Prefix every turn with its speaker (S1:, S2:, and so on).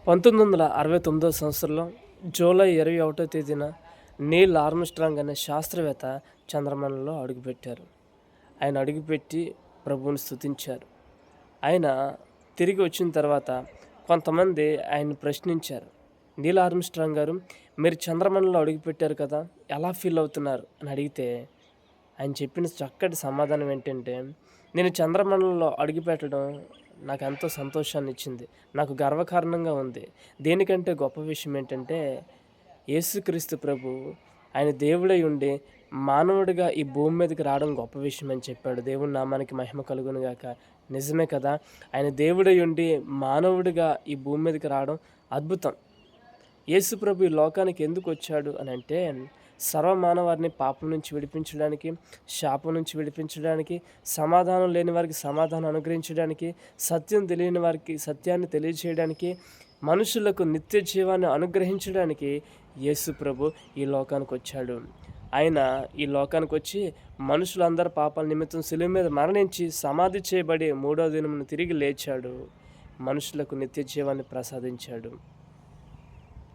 S1: 1969 సంవత్సరంలో జూలై 21వ తేదీన నీల్ ఆర్మ్‌స్ట్రాంగ్ అనే శాస్త్రవేత్త చంద్రమండలంలో అడుగుపెట్టారు. ఆయన అడుగుపెట్టి ప్రభువుని స్తుతించారు. ఆయన తిరిగి వచ్చిన తర్వాత కొంతమంది ఆయన్ని ప్రశ్నించారు. నీల్ ఆర్మ్‌స్ట్రాంగ్ గారు, మీరు చంద్రమండలంలో అడుగుపెట్టారు కదా! ఎలా ఫీల్ అవుతున్నారు అని అడిగితే ఆయన చెప్పిన చక్కటి సమాధానం ఏంటంటే, నేను చంద్రమండలంలో అడుగుపెట్టడం నాకెంతో సంతోషాన్నిచ్చింది. నాకు గర్వకారణంగా ఉంది. దేనికంటే గొప్ప విషయం ఏంటంటే, యేసుక్రీస్తు ప్రభు ఆయన దేవుడై ఉండి, మానవుడిగా ఈ భూమి మీదకి రావడం గొప్ప విషయం అని చెప్పాడు. దేవుని నామానికి మహిమ కలుగును గాక. నిజమే కదా! ఆయన దేవుడై ఉండి, మానవుడిగా ఈ భూమి మీదకి రావడం అద్భుతం. యేసు ప్రభు ఈ లోకానికి ఎందుకొచ్చాడు అనంటే, సర్వమానవారిని పాపం నుంచి విడిపించడానికి, శాపం నుంచి విడిపించడానికి, సమాధానం లేని వారికి సమాధానం అనుగ్రహించడానికి, సత్యం తెలియని వారికి సత్యాన్ని తెలియజేయడానికి, మనుషులకు నిత్య జీవాన్ని అనుగ్రహించడానికి యేసు ప్రభు ఈ లోకానికొచ్చాడు. ఆయన ఈ లోకానికొచ్చి మనుషులందరి పాపాల నిమిత్తం శిలువ మీద మరణించి సమాధి చేయబడి మూడో దినమున తిరిగి లేచాడు. మనుషులకు నిత్య జీవాన్ని ప్రసాదించాడు.